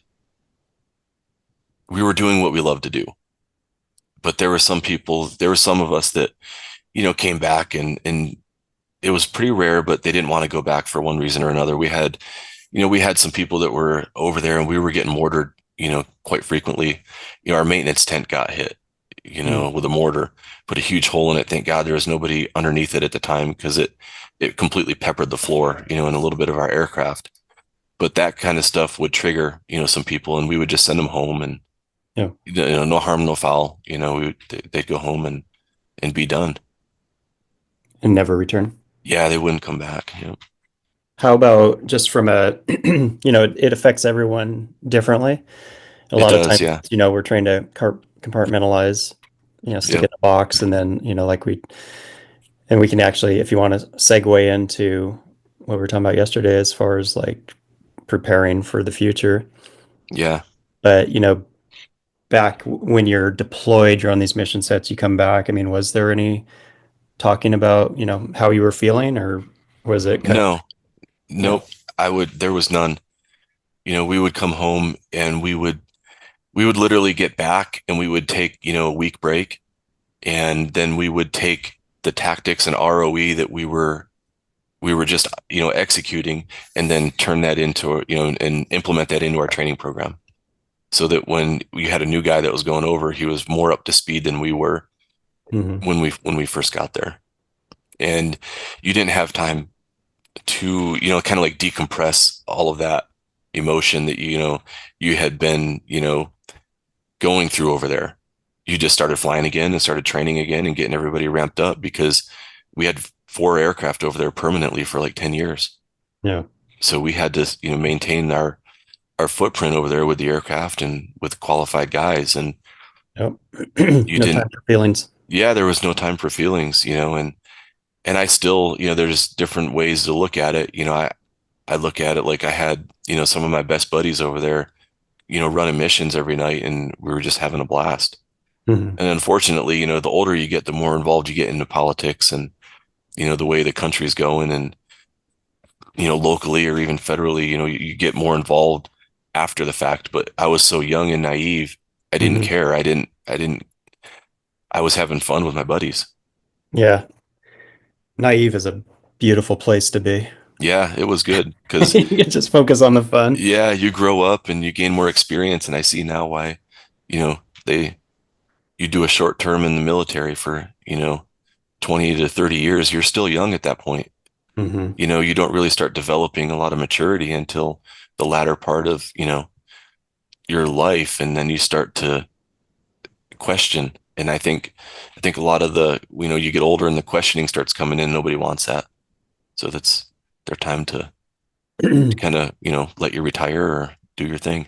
doing what we love to do. But there were some of us that, came back and it was pretty rare, but they didn't want to go back for one reason or another. We had some people that were over there and we were getting mortared, quite frequently. Our maintenance tent got hit, Mm. with a mortar, put a huge hole in it. Thank God there was nobody underneath it at the time because it completely peppered the floor, and a little bit of our aircraft. But that kind of stuff would trigger, some people, and we would just send them home, and Yeah. no harm, no foul. They'd go home and be done. And never return. Yeah, they wouldn't come back. How about just from a, it affects everyone differently. A It lot of does. times, Yeah. we're trying to compartmentalize, stick Yep. in a box, and then, and we can actually, if you want to segue into what we were talking about yesterday, as far as like preparing for the future. Yeah. But, back when you're deployed, you're on these mission sets, you come back. I mean, was there any talking about, how you were feeling, or was it kind of, No. yeah. Nope. There was none. We would come home and we would literally get back and we would take, a week break, and then we would take the tactics and ROE that we were just, executing, and then turn that into, and implement that into our training program. So that when we had a new guy that was going over, he was more up to speed than we were Hmm. when we first got there. And you didn't have time to, kind of like decompress all of that emotion that you had been, going through over there. You just started flying again and started training again and getting everybody ramped up because we had 4 aircraft over there permanently for like 10 years. Yeah. So we had to, maintain our footprint over there with the aircraft and with qualified guys. And Yep. you No didn't, time for feelings. yeah, there was no time for feelings, and I still, there's different ways to look at it. I look at it like I had, some of my best buddies over there, running missions every night, and we were just having a blast. Hmm. And unfortunately, the older you get, the more involved you get into politics and, the way the country's going, and, locally or even federally, you get more involved after the fact, but I was so young and naive, I didn't Hmm. care. I was having fun with my buddies. Yeah. Naive is a beautiful place to be. Yeah, it was good because You can just focus on the fun. yeah, you grow up and you gain more experience, and I see now why, you know, they you do a short term in the military for, 20 to 30 years, you're still young at that point. Hmm. You don't really start developing a lot of maturity until the latter part of, your life, and then you start to question. And I think a lot of you get older and the questioning starts coming in. Nobody wants that. So that's their time to kind of, let you retire or do your thing.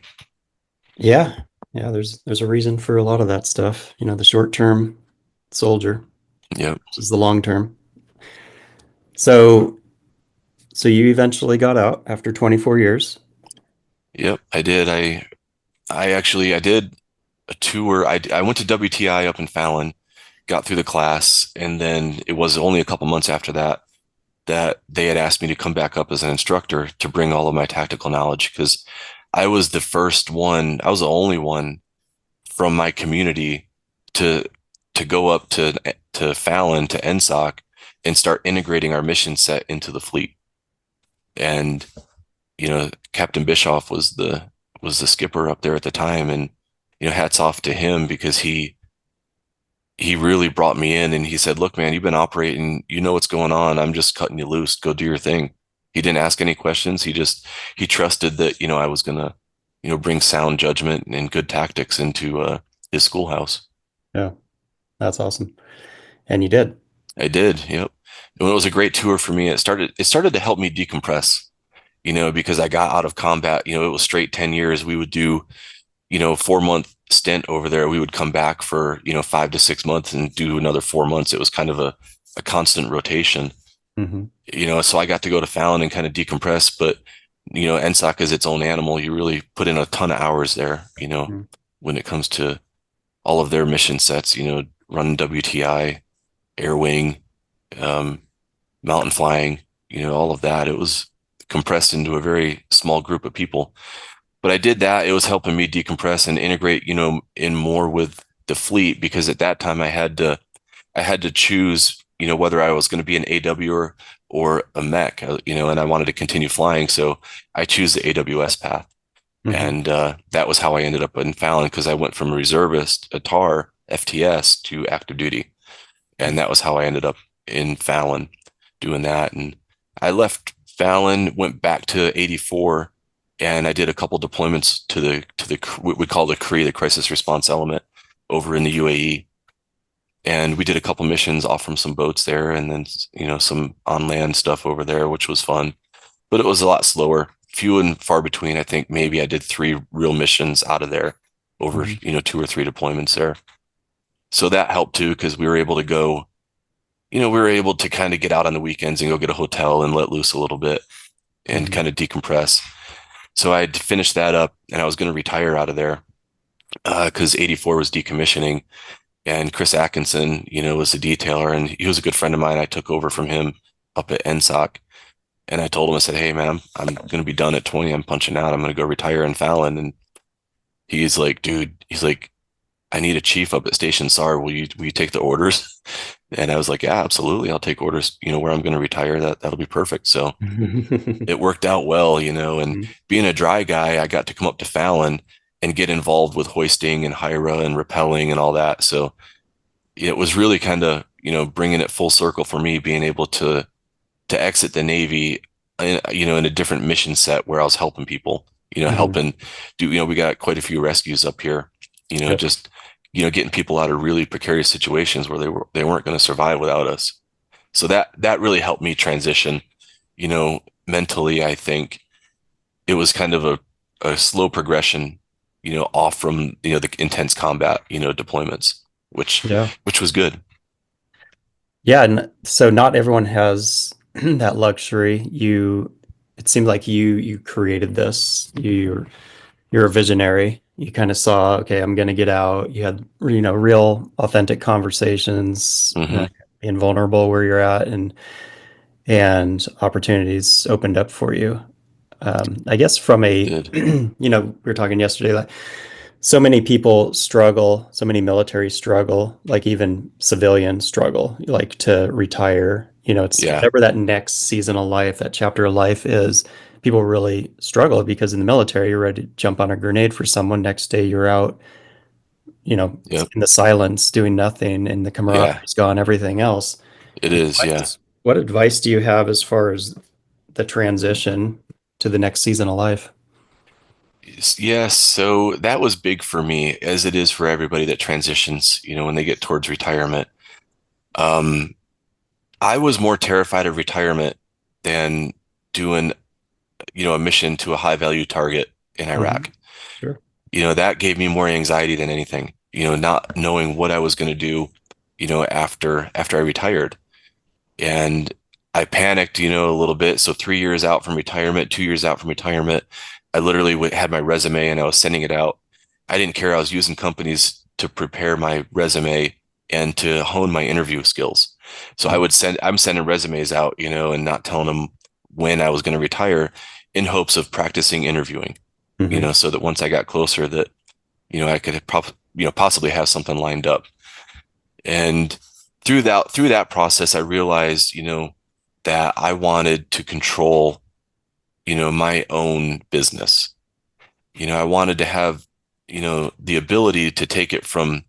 Yeah. Yeah, there's a reason for a lot of that stuff. The short-term soldier Yep. versus the long term. So so you eventually got out after 24 years. Yep. I did. I did a tour. I went to WTI up in Fallon, got through the class, and then it was only a couple months after that they had asked me to come back up as an instructor to bring all of my tactical knowledge because I was the only one from my community to go up to Fallon to NSOC and start integrating our mission set into the fleet. And Captain Bischoff was the skipper up there at the time, and hats off to him because he really brought me in and he said, "Look, man, you've been operating, you know what's going on. I'm just cutting you loose. Go do your thing." He didn't ask any questions. He trusted that, I was gonna, bring sound judgment and good tactics into his schoolhouse. Yeah, that's awesome. And you did. I did, yep. And it was a great tour for me. It started to help me decompress, because I got out of combat, it was straight 10 years. We would do 4 month stint over there. We would come back for, 5 to 6 months and do another 4 months. It was kind of a constant rotation, Hmm. so I got to go to Fallon and kind of decompress. But, NSOC is its own animal. You really put in a ton of hours there, when it comes to all of their mission sets, running WTI, air wing, um, mountain flying, all of that. It was compressed into a very small group of people. But I did that. It was helping me decompress and integrate, in more with the fleet because at that time I had to choose, whether I was going to be an AW or a mech, and I wanted to continue flying. So I choose the AWS path. Hmm. And that was how I ended up in Fallon because I went from a reservist, a TAR, FTS to active duty. And that was how I ended up in Fallon doing that. And I left Fallon, went back to 84, and I did a couple deployments to the what we call the CRE, the crisis response element, over in the UAE. And we did a couple missions off from some boats there, and then some on land stuff over there, which was fun. But it was a lot slower, few and far between. I think maybe I did 3 real missions out of there over Hmm. 2 or 3 deployments there. So that helped too because we were able to go we were able to kind of get out on the weekends and go get a hotel and let loose a little bit and Hmm. kind of decompress. So I had finished that up and I was going to retire out of there because 84 was decommissioning and Chris Atkinson, was the detailer and he was a good friend of mine. I took over from him up at NSOC and I told him, I said, "Hey man, I'm going to be done at 20. I'm punching out. I'm going to go retire in Fallon." And he's like, "Dude," he's like, "I need a chief up at Station SAR. Will you take the orders?" And I was like, "Yeah, absolutely. I'll take orders, where I'm going to retire. That'll be perfect." So it worked out well, and being a dry guy, I got to come up to Fallon and get involved with hoisting and HIRA and rappelling and all that. So it was really kind of, bringing it full circle for me, being able to exit the Navy, in a different mission set where I was helping people, Hmm. helping do, we got quite a few rescues up here, Yep. just, getting people out of really precarious situations where they weren't going to survive without us. So that really helped me transition, mentally. I think it was kind of a slow progression, off from, the intense combat, deployments, which Yeah. which was good. Yeah, and so not everyone has that luxury. It seemed like you created this. You're a visionary. You kind of saw, okay, I'm going to get out. You had, real authentic conversations, Hmm. being vulnerable where you're at, and opportunities opened up for you. I guess from a, Did. we were talking yesterday, like so many people struggle, so many military struggle, like even civilians struggle, like to retire. It's Yeah. whatever that next season of life, that chapter of life is. People really struggle because in the military, you're ready to jump on a grenade for someone. Next day, you're out, Yep. in the silence, doing nothing, and the Yeah. camaraderie's gone, everything else. It is. Yeah. What advice do you have as far as the transition to the next season of life? Yes. So that was big for me, as it is for everybody that transitions, when they get towards retirement. Um, I was more terrified of retirement than doing, a mission to a high value target in Mhm. Iraq. Sure. That gave me more anxiety than anything, not knowing what I was going to do, after I retired. And I panicked, a little bit. So 3 years out from retirement, 2 years out from retirement, I literally had my resume and I was sending it out. I didn't care. I was using companies to prepare my resume and to hone my interview skills. So I'm sending resumes out, and not telling them when I was going to retire in hopes of practicing interviewing, Hmm. so that once I got closer that, I could possibly have something lined up. And through that process, I realized, that I wanted to control, my own business. I wanted to have, the ability to take it from,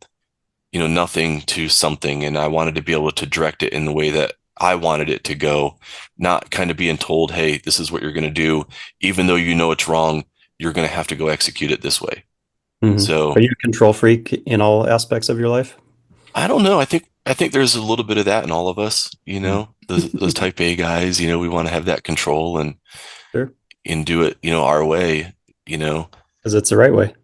nothing to something. And I wanted to be able to direct it in the way that I wanted it to go, not kind of being told, hey, this is what you're going to do. Even though you know it's wrong, you're going to have to go execute it this way. Hmm. Are So you a control freak in all aspects of your life? I don't know. I think there's a little bit of that in all of us, Mm. those type A guys, we want to have that control Sure. and do it, our way, you know. Because it's the right way.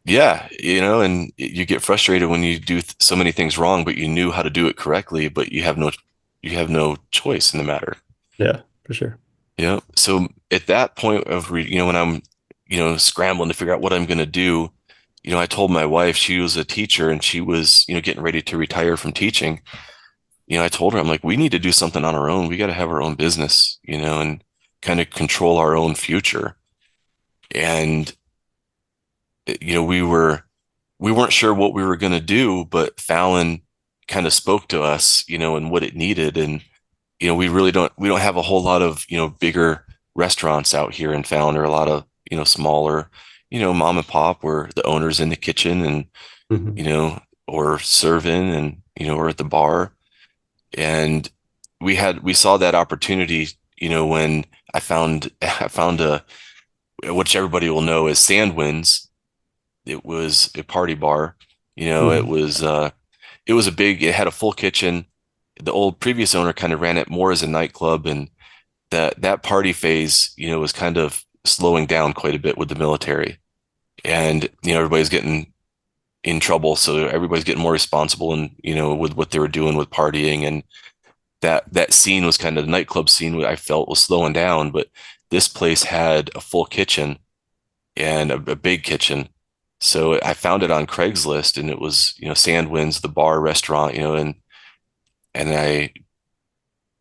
Yeah, and you get frustrated when you do so many things wrong, but you knew how to do it correctly, but you have no choice in the matter. Yeah, for sure. So at that point of when I'm, scrambling to figure out what I'm going to do, I told my wife, she was a teacher and she was, getting ready to retire from teaching. I told her, I'm like, we need to do something on our own. We got to have our own business, and kind of control our own future. And, we weren't sure what we were going to do, but Fallon kind of spoke to us, and what it needed. And, we don't have a whole lot of, bigger restaurants out here in Fallon, or a lot of, smaller, mom and pop where the owner's in the kitchen and, Hmm. you know, or serving and, or at the bar. And we saw that opportunity, when I found a, which everybody will know as Sandwinds. It was a party bar. Hmm. It had a full kitchen. The old previous owner kind of ran it more as a nightclub, and that party phase, was kind of slowing down quite a bit with the military. And, everybody's getting in trouble. So everybody's getting more responsible and, with what they were doing with partying. And that scene was kind of the nightclub scene I felt was slowing down, but this place had a full kitchen and a big kitchen. So I found it on Craigslist, and it was, Sandwinds, the bar restaurant, and I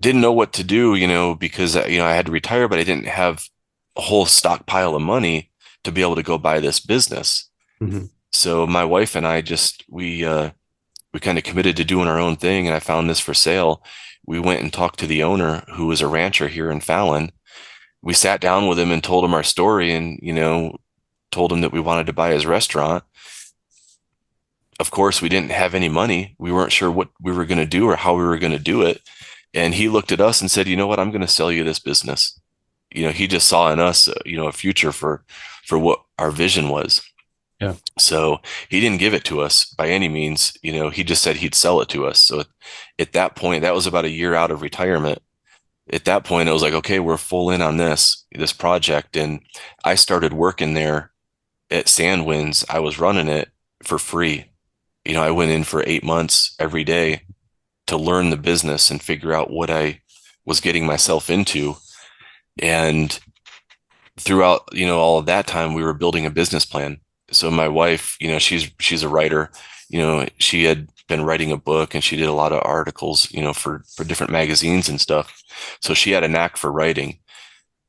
didn't know what to do, because, I had to retire, but I didn't have a whole stockpile of money to be able to go buy this business. Hmm. So my wife and I we kind of committed to doing our own thing, and I found this for sale. We went and talked to the owner, who was a rancher here in Fallon. We sat down with him and told him our story, and, told him that we wanted to buy his restaurant. Of course, we didn't have any money. We weren't sure what we were going to do or how we were going to do it. And he looked at us and said, "You know what? I'm going to sell you this business." He just saw in us, a future for what our vision was. Yeah. So he didn't give it to us by any means. He just said he'd sell it to us. So at that point, that was about a year out of retirement. At that point, it was like, okay, we're full in on this project. And I started working there at Sandwinds. I was running it for free. I went in for 8 months every day to learn the business and figure out what I was getting myself into. And throughout, all of that time, we were building a business plan. So my wife, she's a writer. She had been writing a book, and she did a lot of articles, for different magazines and stuff. So she had a knack for writing.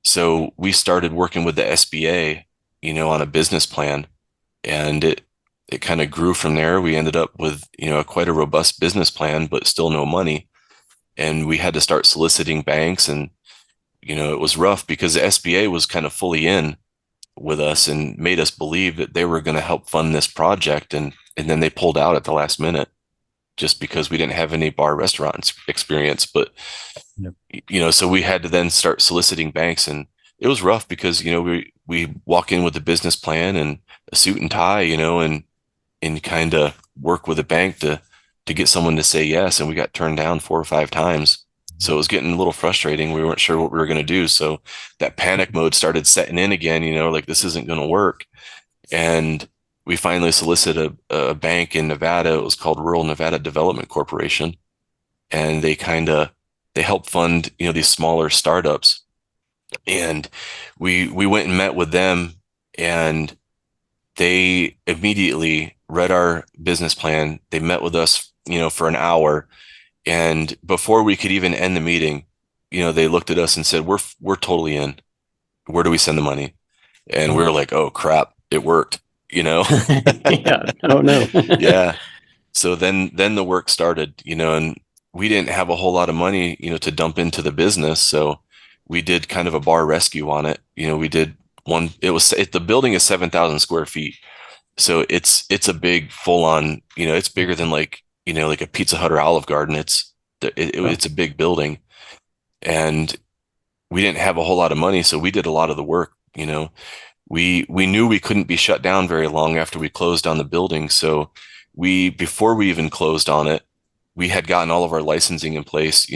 So we started working with the SBA, on a business plan, and it kind of grew from there. We ended up with, quite a robust business plan, but still no money. And we had to start soliciting banks, and it was rough because the SBA was kind of fully in with us and made us believe that they were going to help fund this project, and then they pulled out at the last minute just because we didn't have any bar restaurant experience. But Yep. so we had to then start soliciting banks, and it was rough because we walk in with a business plan and a suit and tie, and kind of work with a bank to get someone to say yes, and we got turned down 4 or 5 times. So it was getting a little frustrating. We weren't sure what we were going to do. So that panic mode started setting in again, like this isn't going to work. And we finally solicited a bank in Nevada. It was called Rural Nevada Development Corporation. And they help fund, these smaller startups. And we went and met with them, and they immediately read our business plan. They met with us, for an hour. And before we could even end the meeting, they looked at us and said, we're totally in. Where do we send the money? And we Oh. were like, oh crap, it worked, Yeah. Oh no. Yeah. So then the work started, and we didn't have a whole lot of money, to dump into the business. So we did kind of a bar rescue on it. We did one, the building is 7,000 square feet. So it's a big full on, it's bigger than like a Pizza Hut or Olive Garden. Oh, It's a big building, and we didn't have a whole lot of money. So we did a lot of the work. We knew we couldn't be shut down very long after we closed on the building. So before we even closed on it, we had gotten all of our licensing in place,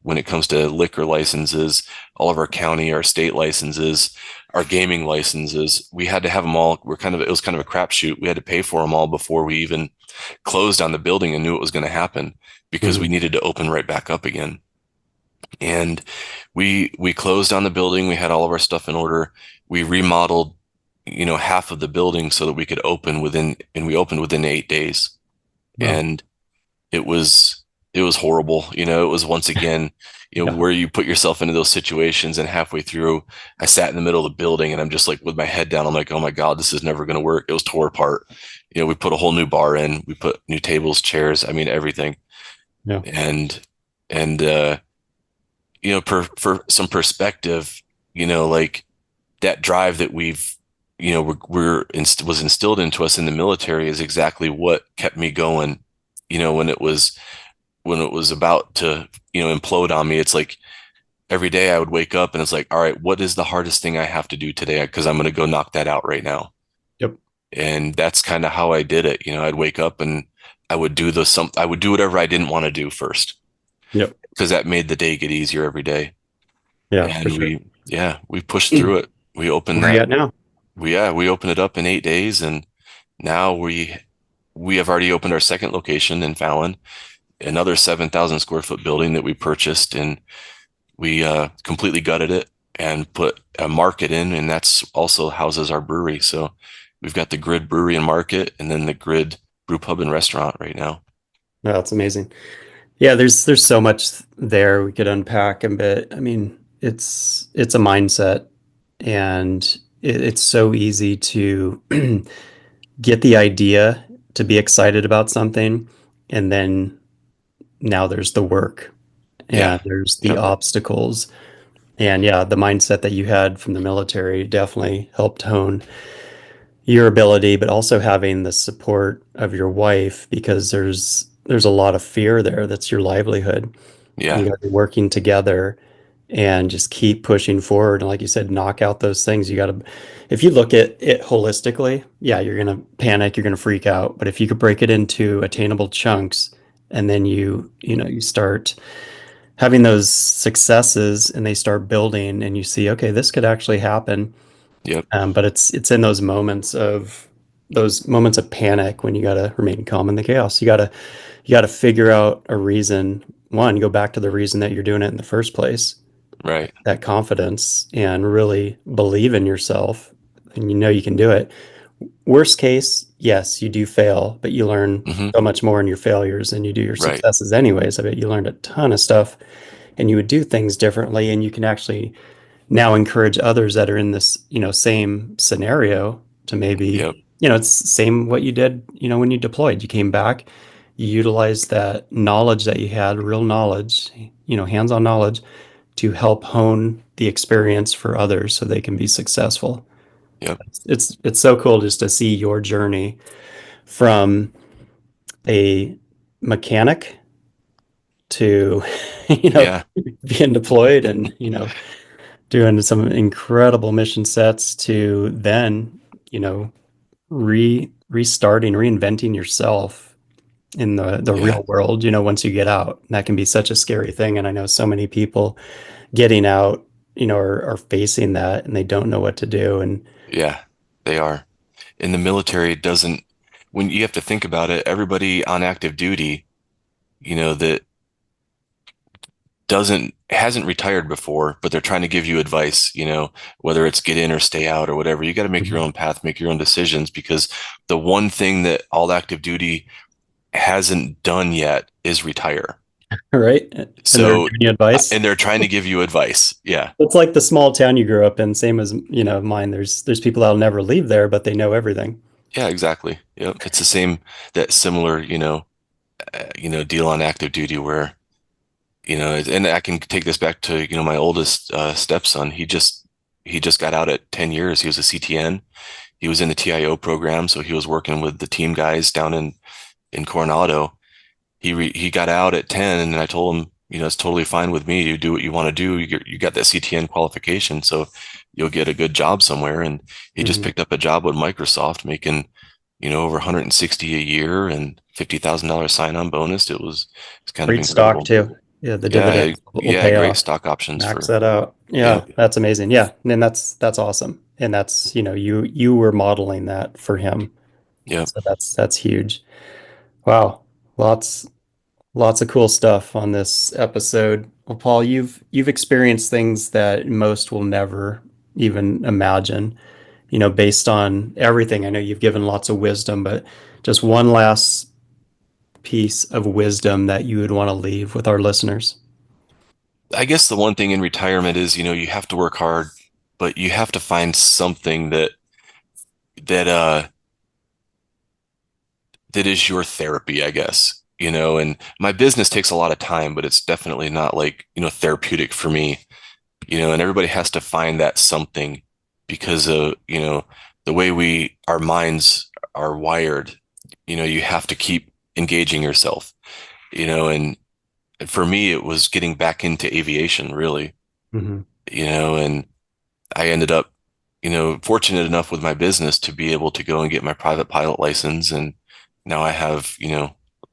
when it comes to liquor licenses, all of our county, our state licenses, our gaming licenses. We had to have them all. It was kind of a crapshoot. We had to pay for them all before we even closed on the building and knew it was going to happen, because we mhm. needed to open right back up again. And we closed on the building. We had all of our stuff in order. We remodeled, half of the building so that we could and we opened within 8 days. Wow. And it was horrible. It was once again, Yeah. where you put yourself into those situations, and halfway through, I sat in the middle of the building and I'm just like with my head down. I'm like, oh my God, this is never going to work. It was tore apart. We put a whole new bar in, we put new tables, chairs, I mean, everything. Yeah. And, and, for some perspective, like that drive that we've, was instilled into us in the military is exactly what kept me going, when it was about to, implode on me. It's like every day I would wake up and it's like, all right, what is the hardest thing I have to do today? Because I'm going to go knock that out right now. Yep. And that's kind of how I did it. I'd wake up and I would do whatever I didn't want to do first, Yep. because that made the day get easier every day. Yeah, for And sure. we pushed through it. We opened Where are you that. at now? We opened it up in 8 days, and now we have already opened our second location in Fallon, another 7,000 square foot building that we purchased, and we completely gutted it and put a market in, and that's also houses our brewery. So we've got the Grid Brewery and Market, and then the Grid Brew Pub and Restaurant right now. No, that's amazing. Yeah, there's so much there we could unpack a bit. I mean, it's a mindset, and it's so easy to get the idea to be excited about something, and then now there's the work and Yeah. there's the Yep. obstacles. And yeah, the mindset that you had from the military definitely helped hone your ability, but also having the support of your wife, because there's a lot of fear there. That's your livelihood. You Yeah. got to be working together and just keep pushing forward. And like you said, knock out those things. You got to, if you look at it holistically, yeah, you're going to panic, you're going to freak out. But if you could break it into attainable chunks, and then you start having those successes and they start building and you see, okay, this could actually happen. Yep. But it's in those moments of panic when you got to remain calm in the chaos. You got to figure out a reason. One, go back to the reason that you're doing it in the first place, Right. that confidence, and really believe in yourself, and you know you can do it. Worst case, yes, you do fail, but you learn Hmm. so much more in your failures than you do your Right. successes anyways. I bet you learned a ton of stuff, and you would do things differently, and you can actually now encourage others that are in this, same scenario to maybe, Yep. it's same what you did, when you deployed. You came back, you utilized that knowledge that you had, real knowledge, hands-on knowledge to help hone the experience for others so they can be successful. Yep. It's so cool just to see your journey from a mechanic to, Yeah. being deployed and, doing some incredible mission sets to then, restarting, reinventing yourself in the Yeah. real world, once you get out. And that can be such a scary thing. And I know so many people getting out, are facing that and they don't know what to do. And Yeah. They are. In the military, it doesn't, when you have to think about it, everybody on active duty, that hasn't retired before, but they're trying to give you advice, whether it's get in or stay out or whatever. You got to make your Mhm. own path, make your own decisions, because the one thing that all active duty hasn't done yet is retire. Right. And they're So, giving you advice. and they're trying to give you advice. Yeah. It's like the small town you grew up in, same as, mine. There's people that'll never leave there, but they know everything. Yeah, exactly. Yep. It's the same, that similar, deal on active duty where, and I can take this back to, my oldest stepson. He just got out at 10 years. He was a CTN. He was in the TIO program, so he was working with the team guys down in Coronado. He got out at 10, and I told him, it's totally fine with me. You do what you want to do. You got that CTN qualification, so you'll get a good job somewhere. And he just Mhm. picked up a job with Microsoft, making, over 160 a year and $50,000 sign-on bonus. It's kind of Great stock incredible. too. Yeah, the Yeah, dividends will yeah, pay great off. stock options Max for, that out. yeah, Yeah, that's amazing. Yeah, and that's awesome. And that's, you were modeling that for him. yeah. So that's huge. Wow. Lots lots of cool stuff on this episode. Well, Paul, you've experienced things that most will never even imagine, based on everything. I know you've given lots of wisdom, but just one last piece of wisdom that you would want to leave with our listeners. I guess the one thing in retirement is, you have to work hard, but you have to find something that that is your therapy, I guess. And my business takes a lot of time, but it's definitely not like, therapeutic for me, and everybody has to find that something because of, the way our minds are wired, you have to keep engaging yourself, and for me, it was getting back into aviation, really, Hmm. and I ended up, fortunate enough with my business to be able to go and get my private pilot license. And now I have,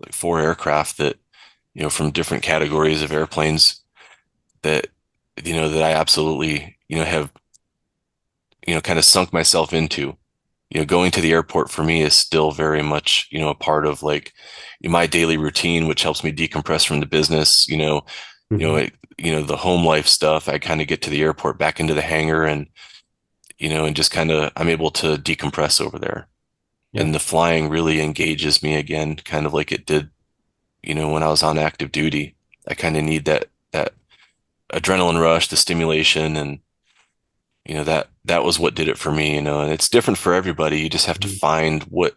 like 4 aircraft that, from different categories of airplanes that, that I absolutely, have, kind of sunk myself into. Going to the airport for me is still very much, a part of like my daily routine, which helps me decompress from the business, Hmm. the home life stuff. I kind of get to the airport back into the hangar and, and just kind of, I'm able to decompress over there. Yeah. And the flying really engages me again, kind of like it did, when I was on active duty. I kind of need that adrenaline rush, the stimulation, and that was what did it for me, and it's different for everybody. You just have to Mhm. find what,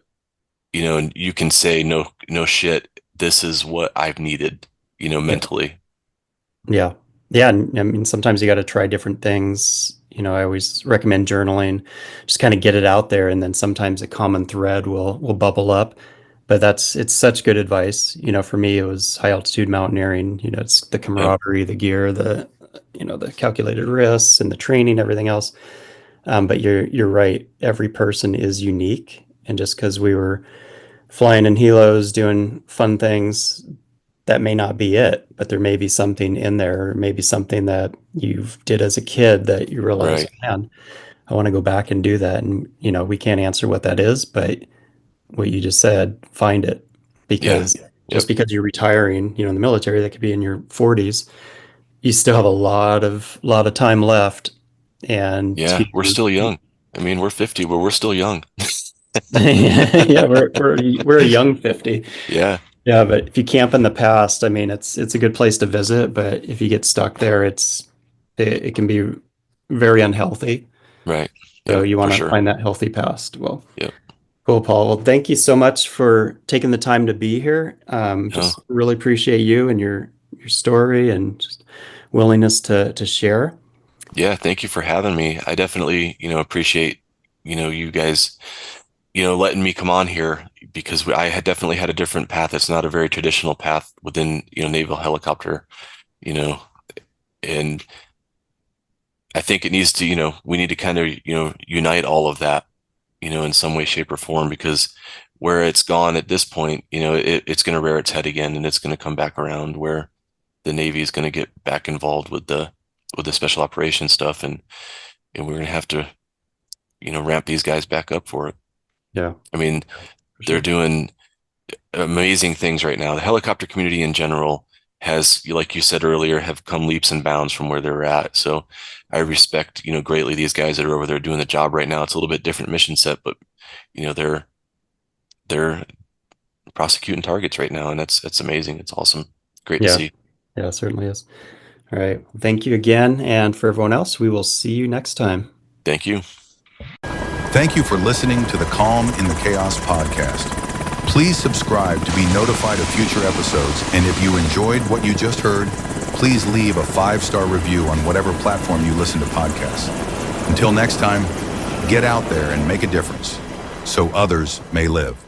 and you can say, no, no shit, this is what I've needed, Yeah. mentally. Yeah. Yeah. And I mean, sometimes you got to try different things. I always recommend journaling, just kind of get it out there. And then sometimes a common thread will bubble up. But it's such good advice. For me, it was high altitude mountaineering. It's the Yep. camaraderie, the gear, the calculated risks and the training, everything else. But you're right. Every person is unique. And just because we were flying in helos, doing fun things, that may not be it, but there may be something in there, or maybe something that you did as a kid that you realize, Right. oh, man, I want to go back and do that. And, we can't answer what that is, but what you just said, find it. Yeah. Because just Yep. because you're retiring, in the military, that could be in your 40s, you still have a lot of time left. And Yeah. We're still young. I mean, we're 50, but we're still young. yeah, we're a young 50. Yeah. Yeah, but if you camp in the past, I mean, it's a good place to visit, but if you get stuck there, it can be very unhealthy. Right. So Yep, you for want to sure. find that healthy past. Well, Yep. cool, Paul. Well, thank you so much for taking the time to be here. No, Just really appreciate you and your story and just willingness to share. yeah, thank you for having me. I definitely, appreciate, you guys, letting me come on here because I had definitely had a different path. It's not a very traditional path within, naval helicopter, you know, and I think it needs to, we need to kind of, unite all of that, in some way, shape, or form, because where it's gone at this point, it's going to rear its head again, and it's going to come back around where the Navy is going to get back involved with the special operations stuff, and we're going to have to, ramp these guys back up for it. Yeah, I mean, for they're sure. doing amazing things right now. The helicopter community in general has, like you said earlier, have come leaps and bounds from where they're at. So I respect, greatly these guys that are over there doing the job right now. It's a little bit different mission set, but they're prosecuting targets right now, and that's amazing. It's awesome. Great to Yeah, see. yeah, it certainly is. All right. Well, thank you again. And for everyone else, we will see you next time. Thank you. Thank you for listening to the Calm in the Chaos podcast. Please subscribe to be notified of future episodes, and if you enjoyed what you just heard, please leave a 5-star review on whatever platform you listen to podcasts. Until next time, get out there and make a difference so others may live.